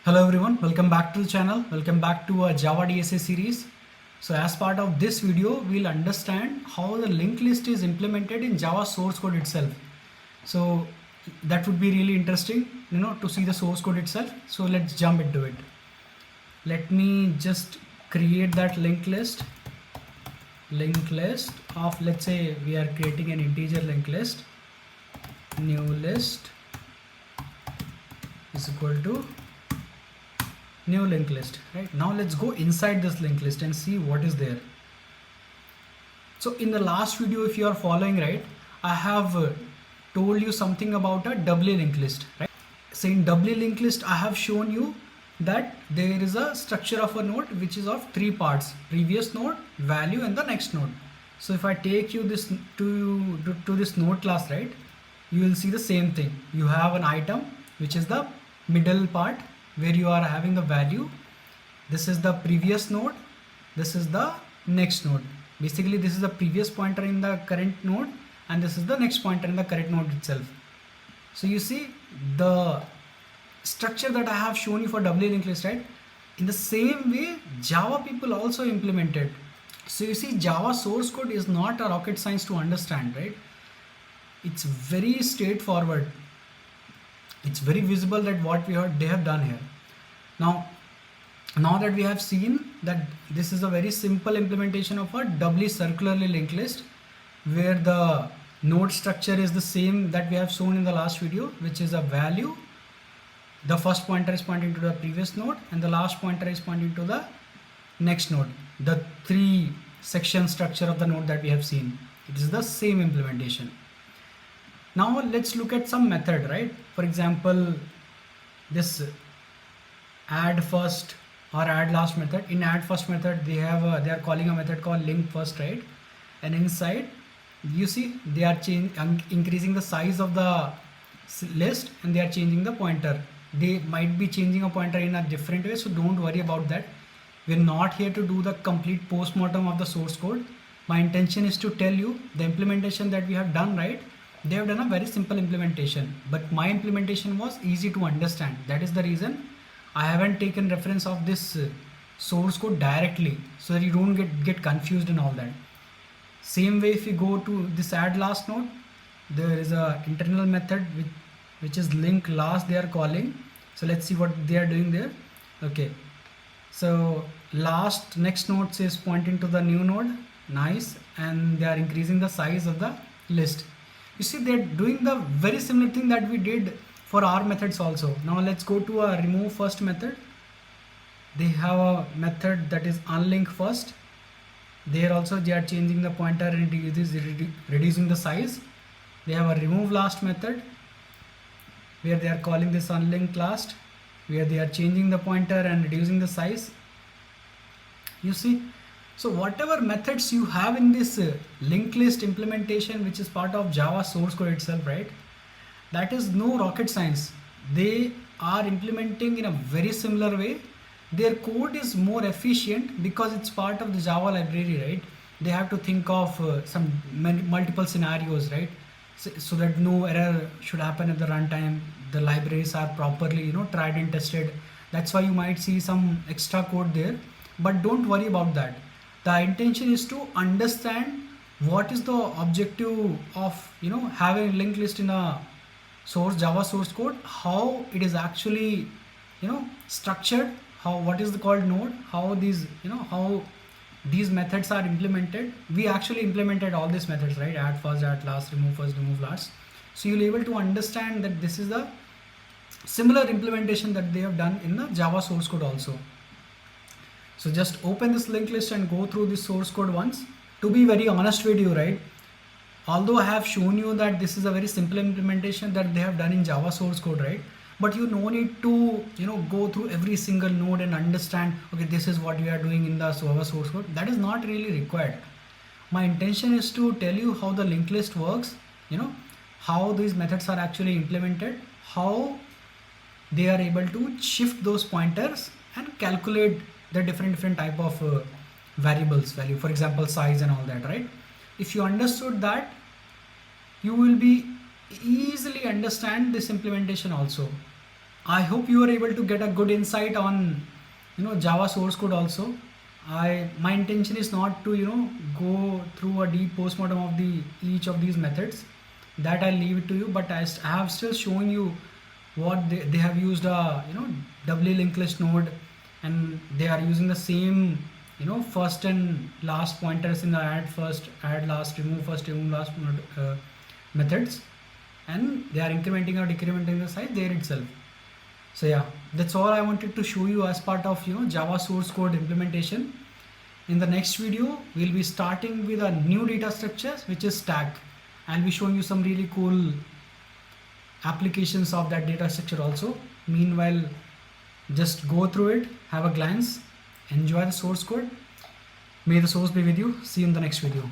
Hello everyone, welcome back to the channel. Welcome back to our Java DSA series. So as part of this video, we'll understand how the linked list is implemented in Java source code itself. So that would be really interesting, to see the source code itself. So let's jump into it. Let me just create that linked list of, let's say we are creating an integer linked list. New list is equal to new linked list. Right now let's go inside this linked list and see what is there. So in the last video, if you are following, right, I have told you something about a doubly linked list, right? So in doubly linked list I have shown you that there is a structure of a node which is of three parts: previous node, value, and the next node. So if I take you this to this node class, right, you will see the same thing. You have an item which is the middle part where you are having the value. This is the previous node, this is the next node. Basically this is the previous pointer in the current node and this is the next pointer in the current node itself. So you see the structure that I have shown you for doubly linked list, right? In the same way Java people also implemented. So you see, Java source code is not a rocket science to understand, right? It's very straightforward. It's very visible that what they have done here. Now that we have seen that this is a very simple implementation of a doubly circularly linked list, where the node structure is the same that we have shown in the last video, which is a value. The first pointer is pointing to the previous node and the last pointer is pointing to the next node. The three section structure of the node that we have seen, it is the same implementation. Now let's look at some method, right? For example, this add first or add last method. In add first method, they are calling a method called link first, right? And inside you see they are increasing the size of the list and they are changing the pointer. They might be changing a pointer in a different way, so don't worry about that. We're not here to do the complete postmortem of the source code. My intention is to tell you the implementation that we have done, right? They have done a very simple implementation, but my implementation was easy to understand. That is the reason I haven't taken reference of this source code directly, so that you don't get confused and all that. Same way, if you go to this add last node, there is a internal method which is link last they are calling. So let's see what they are doing there. Okay, so next node is pointing to the new node. Nice. And they are increasing the size of the list. You see, they're doing the very similar thing that we did for our methods also. Now let's go to a remove first method. They have a method that is unlink first. There also they are changing the pointer and reducing the size. They have a remove last method where they are calling this unlink last, where they are changing the pointer and reducing the size. You see, so whatever methods you have in this linked list implementation, which is part of Java source code itself, right? That is no rocket science. They are implementing in a very similar way. Their code is more efficient because it's part of the Java library, right? They have to think of some multiple scenarios, right? So that no error should happen at the runtime. The libraries are properly, tried and tested. That's why you might see some extra code there, but don't worry about that. The intention is to understand what is the objective of having a linked list in a Java source code, how it is actually structured, what is the called node, how these methods are implemented. We actually implemented all these methods, right? Add first, add last, remove last. So you'll be able to understand that this is the similar implementation that they have done in the Java source code also. So just open this linked list and go through this source code once. To be very honest with you, right, although I have shown you that this is a very simple implementation that they have done in Java source code, right, but you no need to go through every single node and understand, okay, this is what we are doing in the Java source code. That is not really required. My intention is to tell you how the linked list works, how these methods are actually implemented, how they are able to shift those pointers and calculate the different type of variables, value, for example size and all that, right? If you understood that, you will be easily understand this implementation also. I hope you are able to get a good insight on Java source code also. My intention is not to go through a deep postmortem of the each of these methods. That I'll leave it to you. But I have still shown you what they have used a doubly linked list node, and they are using the same first and last pointers in the add first, add last, remove first, remove last methods, and they are incrementing or decrementing the size there itself. So yeah, that's all I wanted to show you as part of Java source code implementation. In the next video, we'll be starting with a new data structure, which is stack. I'll be showing you some really cool applications of that data structure also. Meanwhile, just go through it, have a glance, enjoy the source code. May the source be with you. See you in the next video.